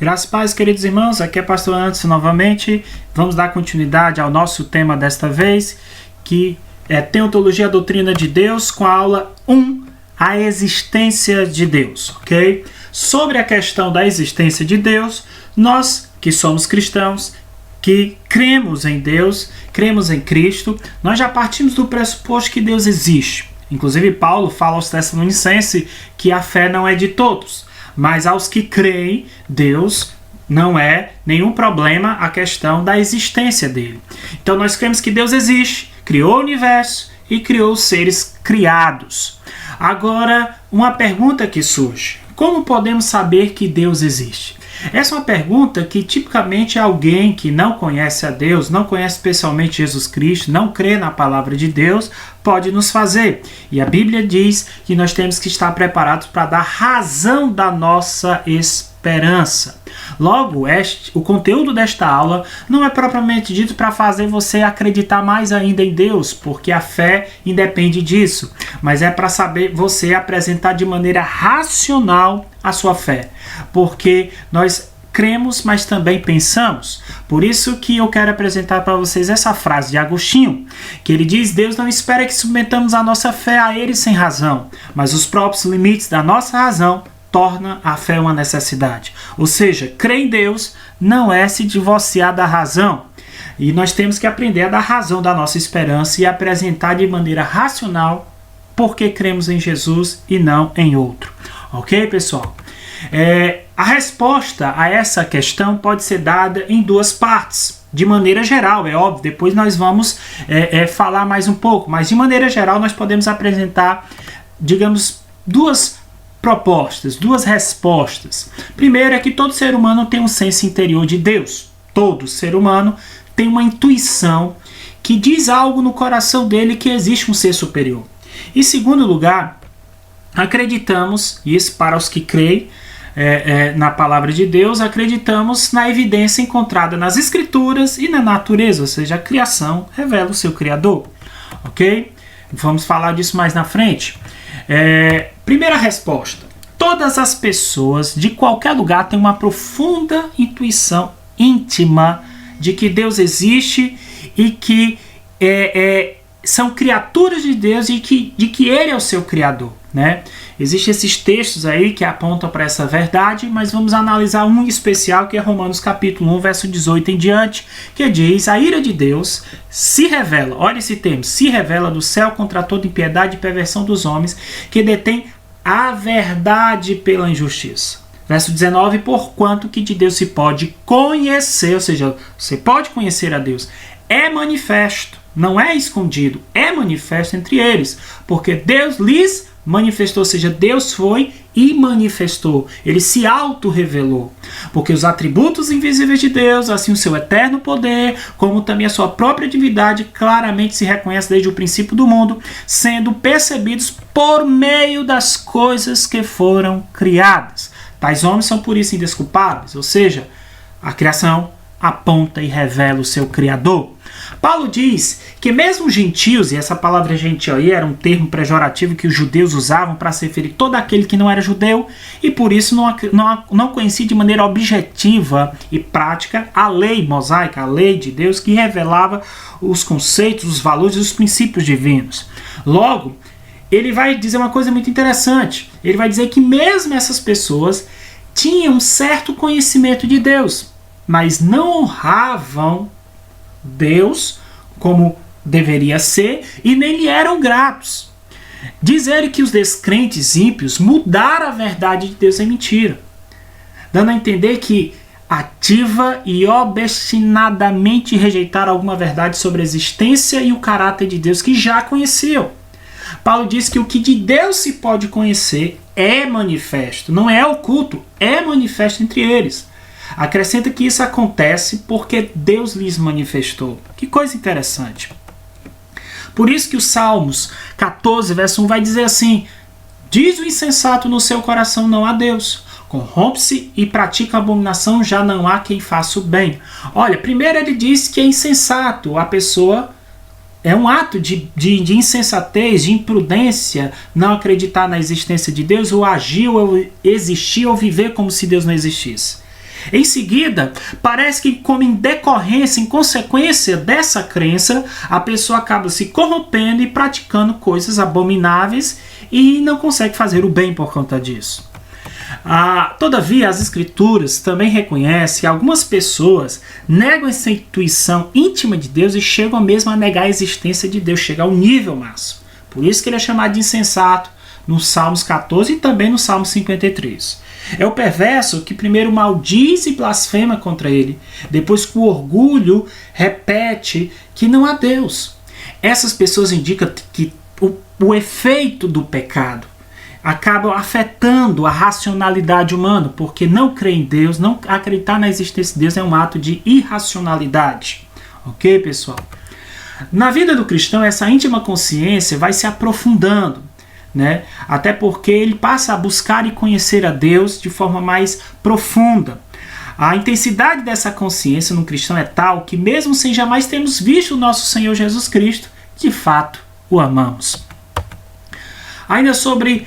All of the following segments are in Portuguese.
Graças e paz, queridos irmãos, aqui é Pastor Anderson novamente. Vamos dar continuidade ao nosso tema desta vez, que é Teontologia, a Doutrina de Deus, com a aula 1, a existência de Deus, ok? Sobre a questão da existência de Deus, nós que somos cristãos, que cremos em Deus, cremos em Cristo, nós já partimos do pressuposto que Deus existe. Inclusive Paulo fala aos Tessalonicenses que a fé não é de todos, mas aos que creem, Deus não é nenhum problema a questão da existência dele. Então nós cremos que Deus existe, criou o universo e criou os seres criados. Agora, uma pergunta que surge: como podemos saber que Deus existe? Essa é uma pergunta que tipicamente alguém que não conhece a Deus, não conhece especialmente Jesus Cristo, não crê na palavra de Deus, pode nos fazer. E a Bíblia diz que nós temos que estar preparados para dar razão da nossa esperança. Logo, o conteúdo desta aula não é propriamente dito para fazer você acreditar mais ainda em Deus, porque a fé independe disso, mas é para saber você apresentar de maneira racional a sua fé, porque nós cremos, mas também pensamos. Por isso que eu quero apresentar para vocês essa frase de Agostinho, que ele diz: Deus não espera que submetamos a nossa fé a ele sem razão, mas os próprios limites da nossa razão torna a fé uma necessidade. Ou seja, crer em Deus não é se divorciar da razão. E nós temos que aprender a dar razão da nossa esperança e apresentar de maneira racional porque cremos em Jesus e não em outro. Ok, pessoal? A resposta a essa questão pode ser dada em duas partes. De maneira geral, é óbvio, depois nós vamos falar mais um pouco, mas de maneira geral nós podemos apresentar, digamos, duas propostas, duas respostas. Primeiro é que todo ser humano tem um senso interior de Deus. Todo ser humano tem uma intuição que diz algo no coração dele que existe um ser superior. Em segundo lugar, acreditamos, e isso para os que creem na palavra de Deus, acreditamos na evidência encontrada nas Escrituras e na natureza, ou seja, a criação revela o seu Criador. Ok? Vamos falar disso mais na frente. Primeira resposta: todas as pessoas de qualquer lugar têm uma profunda intuição íntima de que Deus existe e que são criaturas de Deus e de que Ele é o seu Criador, né? Existem esses textos aí que apontam para essa verdade, mas vamos analisar um especial, que é Romanos capítulo 1, verso 18 em diante, que diz: a ira de Deus se revela, olha esse termo, se revela do céu contra toda impiedade e perversão dos homens, que detém a verdade pela injustiça. Verso 19: porquanto que de Deus se pode conhecer, ou seja, você pode conhecer a Deus, é manifesto, não é escondido, é manifesto entre eles, porque Deus lhes manifestou, ou seja, Deus foi e manifestou, ele se auto-revelou, porque os atributos invisíveis de Deus, assim o seu eterno poder, como também a sua própria divindade, claramente se reconhece desde o princípio do mundo, sendo percebidos por meio das coisas que foram criadas. Tais homens são por isso indesculpáveis, ou seja, a criação aponta e revela o seu Criador. Paulo diz que mesmo os gentios, e essa palavra gentil aí era um termo pejorativo que os judeus usavam para se referir a todo aquele que não era judeu, e por isso não conhecia de maneira objetiva e prática a lei mosaica, a lei de Deus, que revelava os conceitos, os valores e os princípios divinos. Logo, ele vai dizer uma coisa muito interessante. Ele vai dizer que mesmo essas pessoas tinham um certo conhecimento de Deus, mas não honravam Deus como deveria ser e nem lhe eram gratos. Diz ele que os descrentes ímpios mudaram a verdade de Deus em mentira, dando a entender que ativa e obstinadamente rejeitaram alguma verdade sobre a existência e o caráter de Deus que já conheciam. Paulo diz que o que de Deus se pode conhecer é manifesto, não é oculto, é manifesto entre eles. Acrescenta que isso acontece porque Deus lhes manifestou. Que coisa interessante. Por isso que o Salmos 14, verso 1 vai dizer assim: diz o insensato no seu coração, não há Deus. Corrompe-se e pratica abominação, já não há quem faça o bem. Olha, primeiro ele diz que é insensato. A pessoa é um ato de insensatez, de imprudência, não acreditar na existência de Deus, ou agir, ou existir, ou viver como se Deus não existisse. Em seguida, parece que como em decorrência, em consequência dessa crença, a pessoa acaba se corrompendo e praticando coisas abomináveis e não consegue fazer o bem por conta disso. Todavia, as escrituras também reconhecem que algumas pessoas negam essa intuição íntima de Deus e chegam mesmo a negar a existência de Deus, chegar ao nível máximo. Por isso que ele é chamado de insensato no Salmos 14 e também no Salmo 53. É o perverso que primeiro maldiz e blasfema contra ele, depois com orgulho repete que não há Deus. Essas pessoas indicam que o efeito do pecado acabam afetando a racionalidade humana, porque não crer em Deus, não acreditar na existência de Deus é um ato de irracionalidade. Ok, pessoal? Na vida do cristão, essa íntima consciência vai se aprofundando, né? Até porque ele passa a buscar e conhecer a Deus de forma mais profunda. A intensidade dessa consciência no cristão é tal que, mesmo sem jamais termos visto o nosso Senhor Jesus Cristo, de fato o amamos. Ainda sobre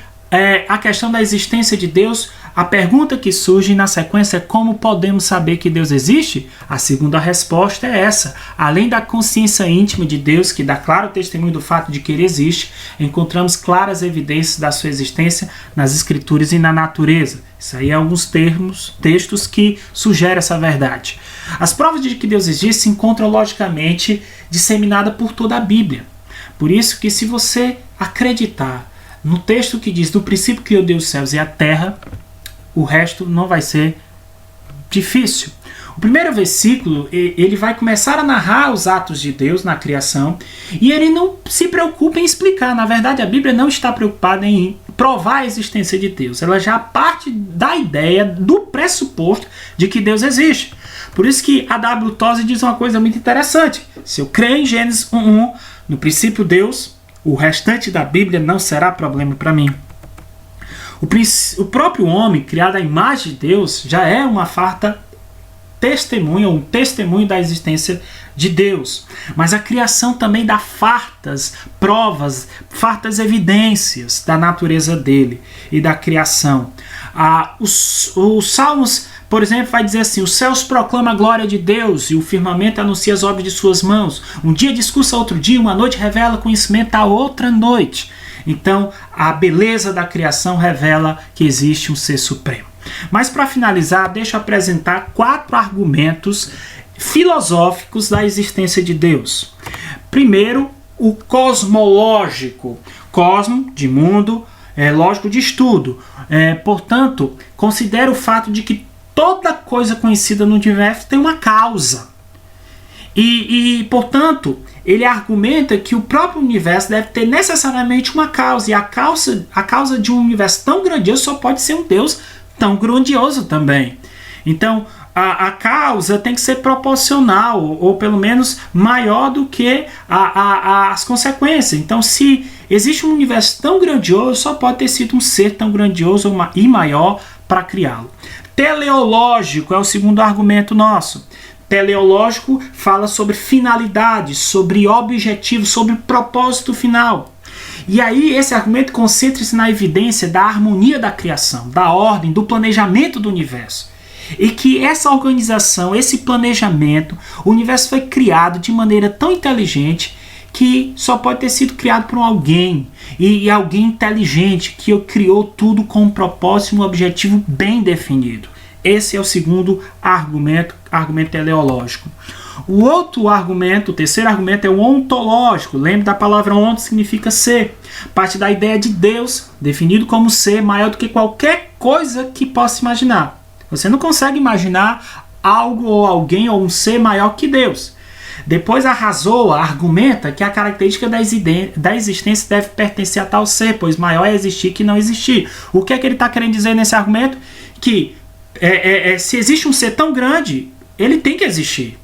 a questão da existência de Deus, a pergunta que surge na sequência é como podemos saber que Deus existe? A segunda resposta é essa. Além da consciência íntima de Deus, que dá claro testemunho do fato de que Ele existe, encontramos claras evidências da sua existência nas Escrituras e na natureza. Isso aí é alguns textos que sugerem essa verdade. As provas de que Deus existe se encontram logicamente disseminadas por toda a Bíblia. Por isso que se você acreditar no texto que diz, do princípio criou Deus os céus e a terra, o resto não vai ser difícil. O primeiro versículo, ele vai começar a narrar os atos de Deus na criação e ele não se preocupa em explicar. Na verdade, a Bíblia não está preocupada em provar a existência de Deus. Ela já parte da ideia, do pressuposto de que Deus existe. Por isso que a W. Tozer diz uma coisa muito interessante. Se eu crer em Gênesis 1:1, no princípio Deus, o restante da Bíblia não será problema para mim. O próprio homem, criado à imagem de Deus, já é uma farta testemunha, um testemunho da existência de Deus. Mas a criação também dá fartas provas, fartas evidências da natureza dele e da criação. Os Salmos, por exemplo, vai dizer assim: os céus proclamam a glória de Deus e o firmamento anuncia as obras de suas mãos. Um dia discursa outro dia, uma noite revela conhecimento a outra noite. Então, a beleza da criação revela que existe um ser supremo. Mas para finalizar, deixa eu apresentar 4 argumentos filosóficos da existência de Deus. Primeiro, o cosmológico. Cosmo, de mundo, lógico, de estudo. Portanto, considera o fato de que toda coisa conhecida no universo tem uma causa. Portanto, ele argumenta que o próprio universo deve ter necessariamente uma causa. E a causa de um universo tão grandioso só pode ser um Deus tão grandioso também. Então, a causa tem que ser proporcional, ou pelo menos maior do que as consequências. Então, se existe um universo tão grandioso, só pode ter sido um ser tão grandioso e maior para criá-lo. Teleológico é o segundo argumento nosso. Teleológico fala sobre finalidade, sobre objetivo, sobre propósito final. E aí esse argumento concentra-se na evidência da harmonia da criação, da ordem, do planejamento do universo. E que essa organização, esse planejamento, o universo foi criado de maneira tão inteligente que só pode ter sido criado por alguém. E alguém inteligente que criou tudo com um propósito e um objetivo bem definido. Esse é o segundo argumento teleológico. O outro argumento, o terceiro argumento, é o ontológico. Lembre da palavra onto, significa ser. Parte da ideia de Deus, definido como ser maior do que qualquer coisa que possa imaginar. Você não consegue imaginar algo ou alguém ou um ser maior que Deus. Depois argumenta que a característica da existência deve pertencer a tal ser, pois maior é existir que não existir. O que é que ele está querendo dizer nesse argumento? Que se existe um ser tão grande, ele tem que existir.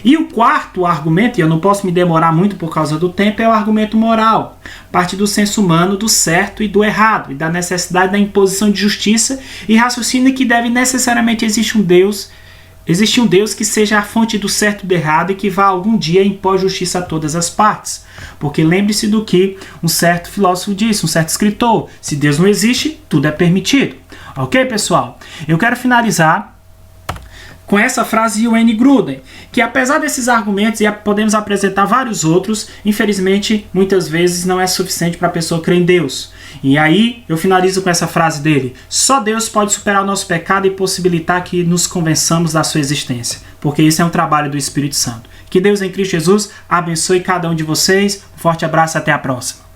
E o quarto argumento, e eu não posso me demorar muito por causa do tempo, é o argumento moral. Parte do senso humano do certo e do errado, e da necessidade da imposição de justiça, e raciocina que deve necessariamente existir um Deus que seja a fonte do certo e do errado e que vá algum dia impor justiça a todas as partes. Porque lembre-se do que um certo filósofo disse, um certo escritor: se Deus não existe, tudo é permitido. Ok, pessoal? Eu quero finalizar com essa frase de Wayne Grudem, que apesar desses argumentos, e podemos apresentar vários outros, infelizmente, muitas vezes não é suficiente para a pessoa crer em Deus. E aí, eu finalizo com essa frase dele: só Deus pode superar o nosso pecado e possibilitar que nos convençamos da sua existência, porque isso é um trabalho do Espírito Santo. Que Deus em Cristo Jesus abençoe cada um de vocês. Um forte abraço e até a próxima.